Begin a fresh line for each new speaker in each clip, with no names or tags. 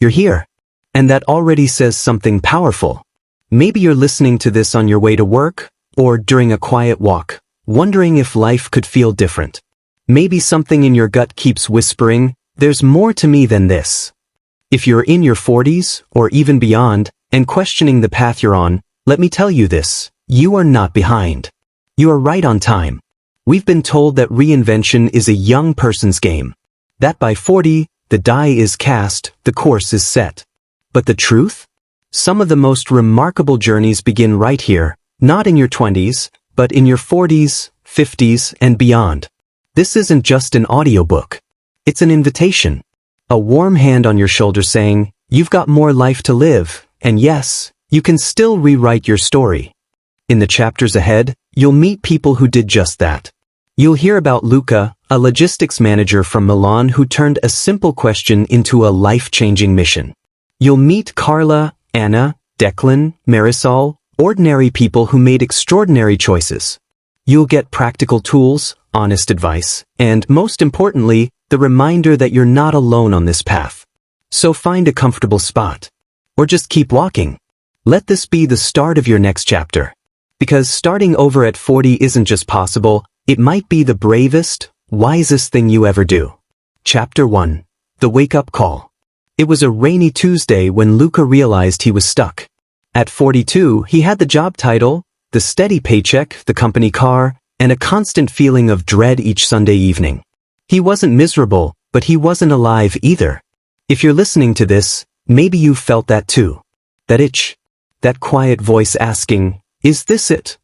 You're here. And that already says something powerful. Maybe you're listening to this on your way to work, or during a quiet walk, wondering if life could feel different. Maybe something in your gut keeps whispering, there's more to me than this. If you're in your 40s, or even beyond, and questioning the path you're on, let me tell you this, you are not behind. You are right on time. We've been told that reinvention is a young person's game. That by 40, the die is cast, the course is set. But the truth? Some of the most remarkable journeys begin right here, not in your 20s, but in your 40s, 50s, and beyond. This isn't just an audiobook. It's an invitation. A warm hand on your shoulder saying, you've got more life to live, and yes, you can still rewrite your story. In the chapters ahead, you'll meet people who did just that. You'll hear about Luca, a logistics manager from Milan who turned a simple question into a life-changing mission. You'll meet Carla, Anna, Declan, Marisol, ordinary people who made extraordinary choices. You'll get practical tools, honest advice, and, most importantly, the reminder that you're not alone on this path. So find a comfortable spot. Or just keep walking. Let this be the start of your next chapter. Because starting over at 40 isn't just possible, it might be the bravest, wisest thing you ever do. Chapter 1. The Wake-Up Call. It was a rainy Tuesday when Luca realized he was stuck. At 42, he had the job title, the steady paycheck, the company car, and a constant feeling of dread each Sunday evening. He wasn't miserable, but he wasn't alive either. If you're listening to this, maybe you've felt that too. That itch. That quiet voice asking, is this it?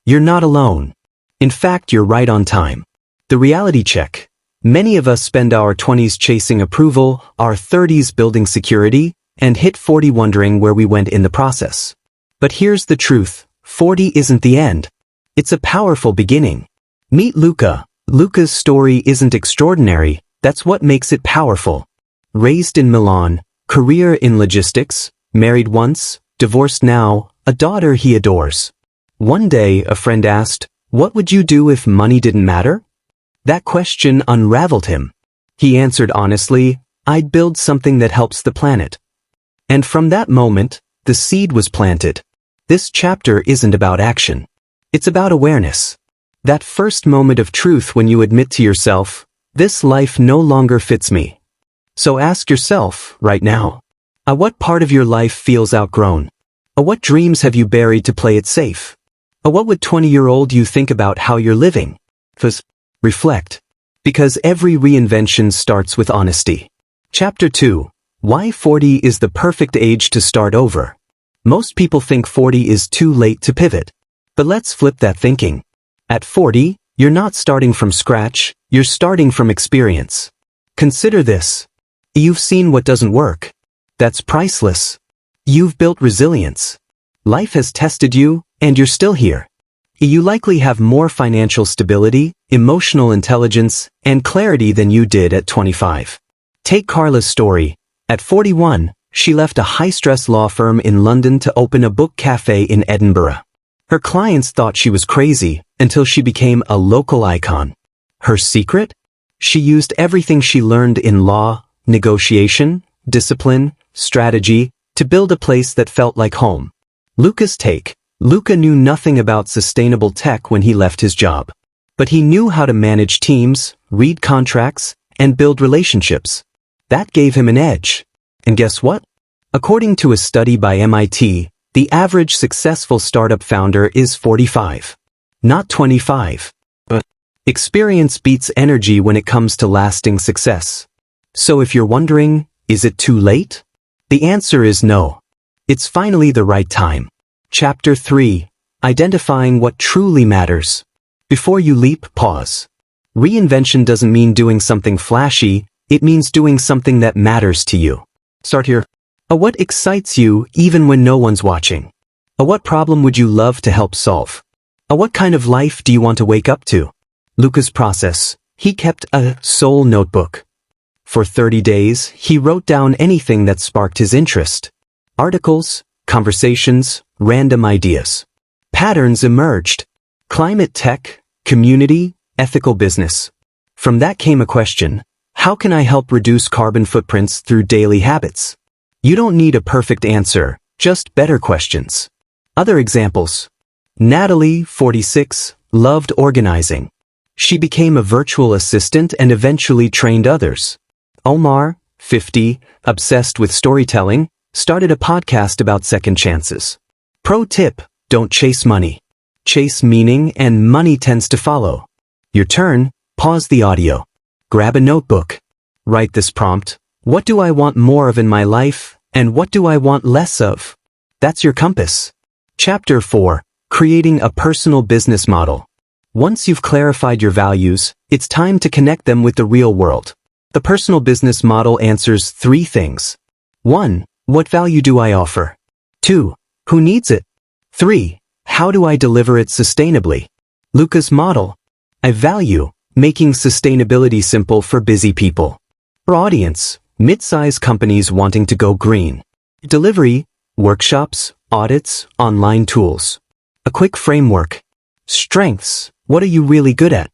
You're not alone. In fact, you're right on time. The reality check. Many of us spend our 20s chasing approval, our 30s building security, and hit 40 wondering where we went in the process. But here's the truth, 40 isn't the end. It's a powerful beginning. Meet Luca. Luca's story isn't extraordinary, that's what makes it powerful. Raised in Milan, career in logistics, married once, divorced now, a daughter he adores. One day, a friend asked, what would you do if money didn't matter? That question unraveled him. He answered honestly, I'd build something that helps the planet. And from that moment, the seed was planted. This chapter isn't about action. It's about awareness. That first moment of truth when you admit to yourself, this life no longer fits me. So ask yourself, right now, what part of your life feels outgrown? What dreams have you buried to play it safe? What would 20-year-old you think about how you're living? Reflect. Because every reinvention starts with honesty. Chapter 2. Why 40 is the perfect age to start over. Most people think 40 is too late to pivot. But let's flip that thinking. At 40, you're not starting from scratch, you're starting from experience. Consider this. You've seen what doesn't work. That's priceless. You've built resilience. Life has tested you, and you're still here. You likely have more financial stability, emotional intelligence, and clarity than you did at 25. Take Carla's story. At 41, she left a high-stress law firm in London to open a book cafe in Edinburgh. Her clients thought she was crazy until she became a local icon. Her secret? She used everything she learned in law, negotiation, discipline, strategy, to build a place that felt like home. Luca's take. Luca knew nothing about sustainable tech when he left his job. But he knew how to manage teams, read contracts, and build relationships. That gave him an edge. And guess what? According to a study by MIT, the average successful startup founder is 45. Not 25. But experience beats energy when it comes to lasting success. So if you're wondering, is it too late? The answer is no. It's finally the right time. Chapter 3. Identifying what truly matters. Before you leap, pause. Reinvention doesn't mean doing something flashy, it means doing something that matters to you. Start here. What excites you even when no one's watching? What problem would you love to help solve? What kind of life do you want to wake up to? Luca's process. He kept a soul notebook. For 30 days, he wrote down anything that sparked his interest. Articles, conversations, random ideas. Patterns emerged. Climate tech, community, ethical business. From that came a question. How can I help reduce carbon footprints through daily habits? You don't need a perfect answer, just better questions. Other examples. Natalie, 46, loved organizing. She became a virtual assistant and eventually trained others. Omar, 50, obsessed with storytelling, started a podcast about second chances. Pro tip, don't chase money. Chase meaning and money tends to follow. Your turn, pause the audio. Grab a notebook. Write this prompt. What do I want more of in my life, and what do I want less of? That's your compass. Chapter 4. Creating a personal business model. Once you've clarified your values, it's time to connect them with the real world. The personal business model answers 3 things. 1. What value do I offer? 2. Who needs it? 3. How do I deliver it sustainably? Luca's model. I value making sustainability simple for busy people. For audience, mid-size companies wanting to go green. Delivery, workshops, audits, online tools. A quick framework. Strengths, what are you really good at?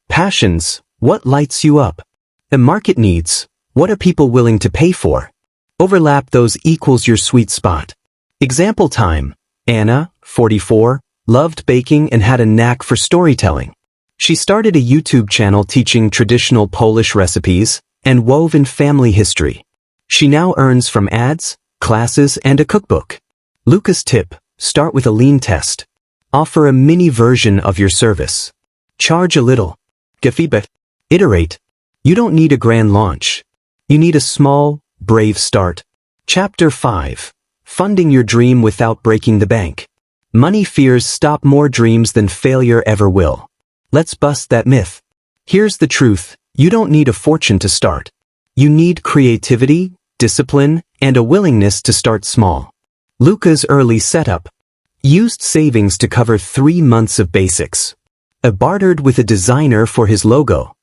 Passions, what lights you up? The market needs, what are people willing to pay for? Overlap those equals your sweet spot. Example time. Anna, 44, loved baking and had a knack for storytelling. She started a YouTube channel teaching traditional Polish recipes and wove in family history. She now earns from ads, classes, and a cookbook. Luca's tip, start with a lean test. Offer a mini version of your service. Charge a little. Get feedback. Iterate. You don't need a grand launch. You need a small, brave start. Chapter 5. Funding your dream without breaking the bank. Money fears stop more dreams than failure ever will. Let's bust that myth. Here's the truth. You don't need a fortune to start. You need creativity, discipline, and a willingness to start small. Luca's early setup. Used savings to cover 3 months of basics. Bartered with a designer for his logo.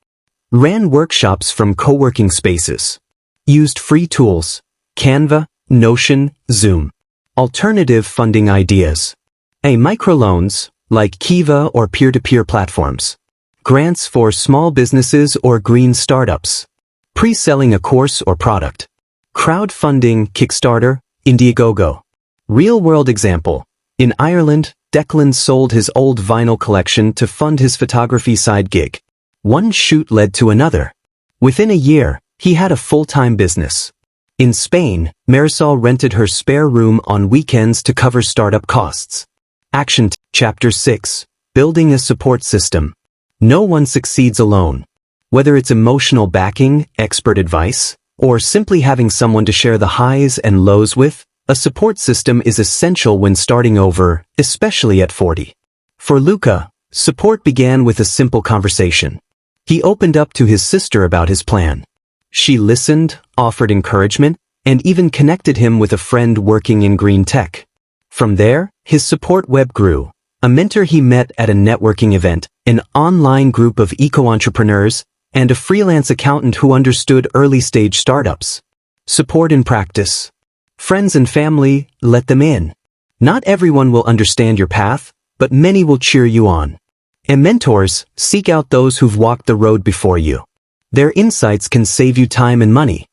Ran workshops from co-working spaces. Used free tools. Canva, Notion, Zoom. Alternative funding ideas. Microloans, like Kiva or peer-to-peer platforms. Grants for small businesses or green startups. Pre-selling a course or product. Crowdfunding, Kickstarter, Indiegogo. Real-world example. In Ireland, Declan sold his old vinyl collection to fund his photography side gig. One shoot led to another. Within a year, he had a full-time business. In Spain, Marisol rented her spare room on weekends to cover startup costs. Action. Chapter 6. Building a support system. No one succeeds alone. Whether it's emotional backing, expert advice, or simply having someone to share the highs and lows with, a support system is essential when starting over, especially at 40. For Luca, support began with a simple conversation. He opened up to his sister about his plan. She listened, offered encouragement, and even connected him with a friend working in green tech. From there, his support web grew. A mentor he met at a networking event, an online group of eco-entrepreneurs, and a freelance accountant who understood early-stage startups. Support in practice. Friends and family, let them in. Not everyone will understand your path, but many will cheer you on. And mentors, seek out those who've walked the road before you. Their insights can save you time and money.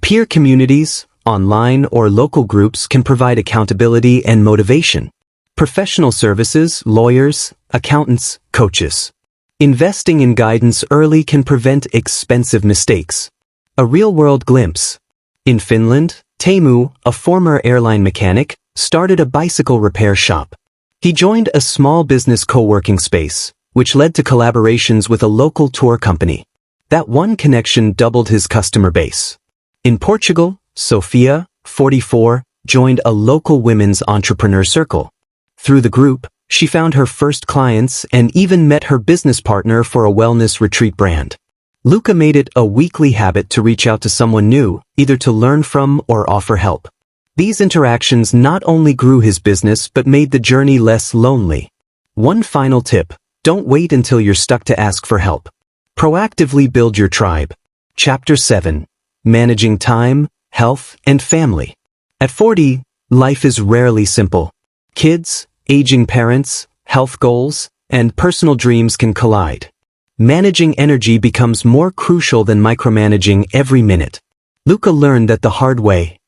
Peer communities, online or local groups can provide accountability and motivation. Professional services, lawyers, accountants, coaches. Investing in guidance early can prevent expensive mistakes. A real-world glimpse. In Finland, Teemu, a former airline mechanic, started a bicycle repair shop. He joined a small business co-working space, which led to collaborations with a local tour company. That one connection doubled his customer base. In Portugal, Sophia, 44, joined a local women's entrepreneur circle. Through the group, she found her first clients and even met her business partner for a wellness retreat brand. Luca made it a weekly habit to reach out to someone new, either to learn from or offer help. These interactions not only grew his business but made the journey less lonely. One final tip, don't wait until you're stuck to ask for help. Proactively build your tribe. Chapter 7. Managing time, health, and family. At 40, life is rarely simple. Kids, aging parents, health goals, and personal dreams can collide. Managing energy becomes more crucial than micromanaging every minute. Luca learned that the hard way.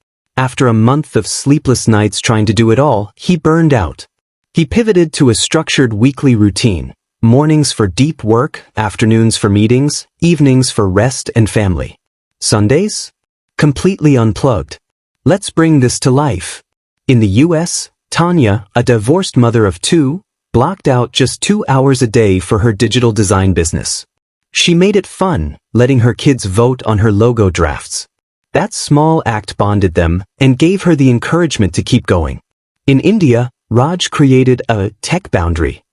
After a month of sleepless nights trying to do it all, he burned out. He pivoted to a structured weekly routine. Mornings for deep work, afternoons for meetings, evenings for rest and family. Sundays? Completely unplugged. Let's bring this to life. In the US, Tanya, a divorced mother of two, blocked out just 2 hours a day for her digital design business. She made it fun, letting her kids vote on her logo drafts. That small act bonded them and gave her the encouragement to keep going. In India, Raj created a tech boundary.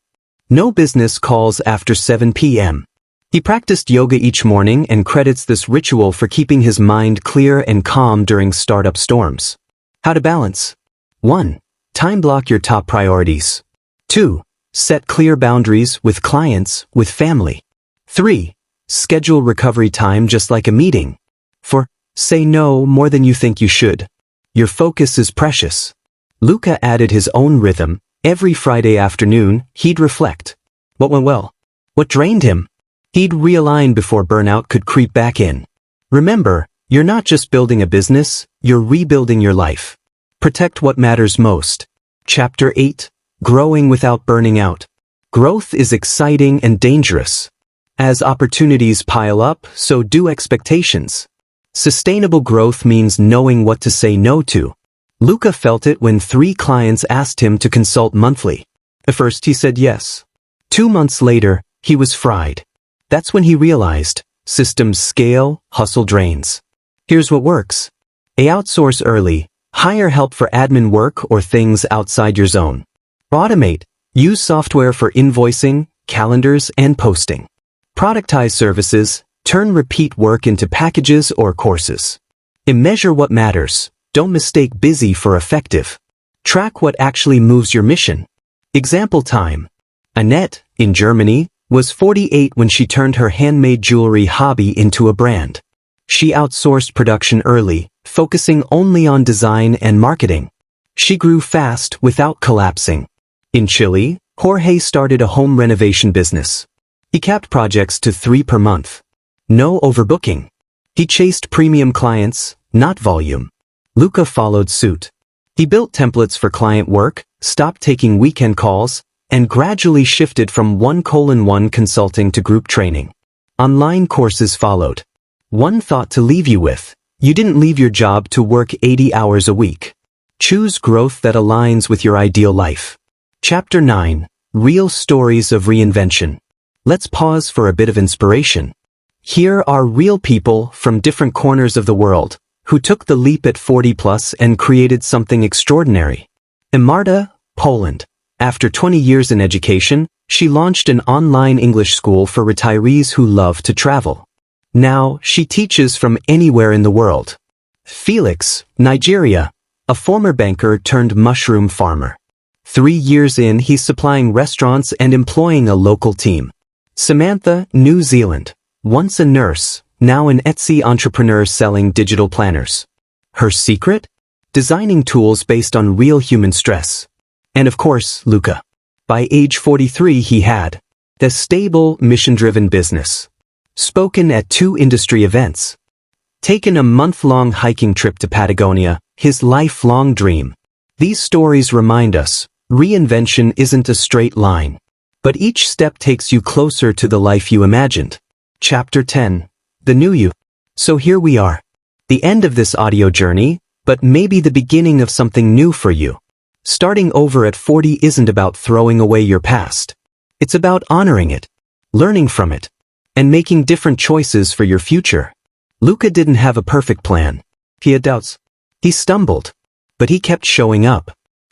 No business calls after 7 p.m. He practiced yoga each morning and credits this ritual for keeping his mind clear and calm during startup storms. How to balance? 1. Time block your top priorities. 2. Set clear boundaries with clients, with family. 3. Schedule recovery time just like a meeting. 4. Say no more than you think you should. Your focus is precious. Luca added his own rhythm. Every Friday afternoon, he'd reflect. What went well? What drained him? He'd realign before burnout could creep back in. Remember, you're not just building a business, you're rebuilding your life. Protect what matters most. Chapter 8. Growing without burning out. Growth is exciting and dangerous. As opportunities pile up, so do expectations. Sustainable growth means knowing what to say no to. Luca felt it when 3 clients asked him to consult monthly. At first he said yes. 2 months later, he was fried. That's when he realized, systems scale, hustle drains. Here's what works. Outsource early, hire help for admin work or things outside your zone. Automate, use software for invoicing, calendars, and posting. Productize services, turn repeat work into packages or courses. Measure what matters. Don't mistake busy for effective. Track what actually moves your mission. Example time. Annette, in Germany, was 48 when she turned her handmade jewelry hobby into a brand. She outsourced production early, focusing only on design and marketing. She grew fast without collapsing. In Chile, Jorge started a home renovation business. He capped projects to 3 per month. No overbooking. He chased premium clients, not volume. Luca followed suit. He built templates for client work, stopped taking weekend calls, and gradually shifted from 1:1 consulting to group training. Online courses followed. One thought to leave you with. You didn't leave your job to work 80 hours a week. Choose growth that aligns with your ideal life. Chapter 9. Real Stories of Reinvention. Let's pause for a bit of inspiration. Here are real people from different corners of the world who took the leap at 40 plus and created something extraordinary. Marta, Poland. After 20 years in education, she launched an online English school for retirees who love to travel. Now, she teaches from anywhere in the world. Felix, Nigeria. A former banker turned mushroom farmer. 3 years in, he's supplying restaurants and employing a local team. Samantha, New Zealand. Once a nurse, now an Etsy entrepreneur selling digital planners. Her secret? Designing tools based on real human stress. And of course, Luca. By age 43 he had the stable, mission-driven business. Spoken at 2 industry events. Taken a month-long hiking trip to Patagonia, his lifelong dream. These stories remind us, reinvention isn't a straight line. But each step takes you closer to the life you imagined. Chapter 10. The New You. So here we are. The end of this audio journey, but maybe the beginning of something new for you. Starting over at 40 isn't about throwing away your past. It's about honoring it, learning from it, and making different choices for your future. Luca didn't have a perfect plan. He had doubts. He stumbled, but he kept showing up.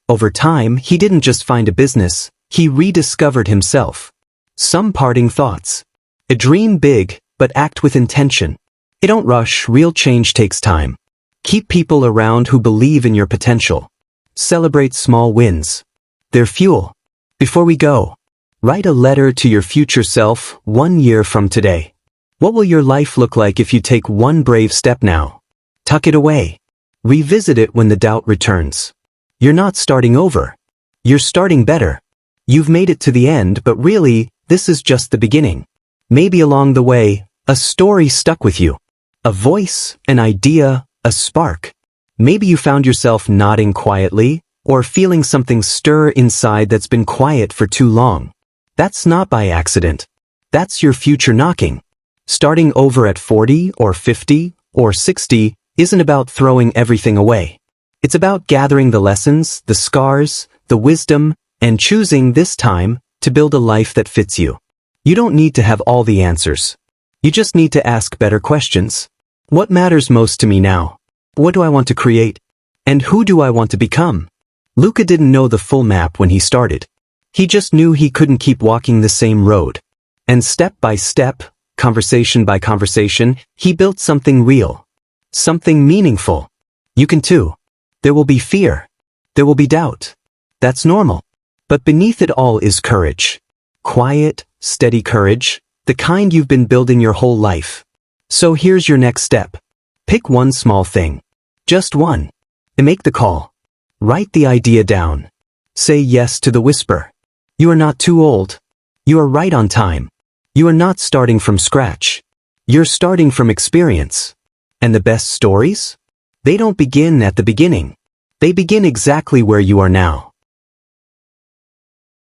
Over time, he didn't just find a business, he rediscovered himself. Some parting thoughts. Dream big, but act with intention. Don't rush, real change takes time. Keep people around who believe in your potential. Celebrate small wins. They're fuel. Before we go, write a letter to your future self 1 year from today. What will your life look like if you take one brave step now? Tuck it away. Revisit it when the doubt returns. You're not starting over. You're starting better. You've made it to the end, but really, this is just the beginning. Maybe along the way, a story stuck with you. A voice, an idea, a spark. Maybe you found yourself nodding quietly, or feeling something stir inside that's been quiet for too long. That's not by accident. That's your future knocking. Starting over at 40 or 50 or 60 isn't about throwing everything away. It's about gathering the lessons, the scars, the wisdom, and choosing this time to build a life that fits you. You don't need to have all the answers. You just need to ask better questions. What matters most to me now? What do I want to create? And who do I want to become? Luca didn't know the full map when he started. He just knew he couldn't keep walking the same road. And step by step, conversation by conversation, he built something real. Something meaningful. You can too. There will be fear. There will be doubt. That's normal. But beneath it all is courage. Quiet, steady courage, the kind you've been building your whole life. So here's your next step. Pick one small thing. Just one. And make the call. Write the idea down. Say yes to the whisper. You are not too old. You are right on time. You are not starting from scratch. You're starting from experience. And the best stories? They don't begin at the beginning. They begin exactly where you are now.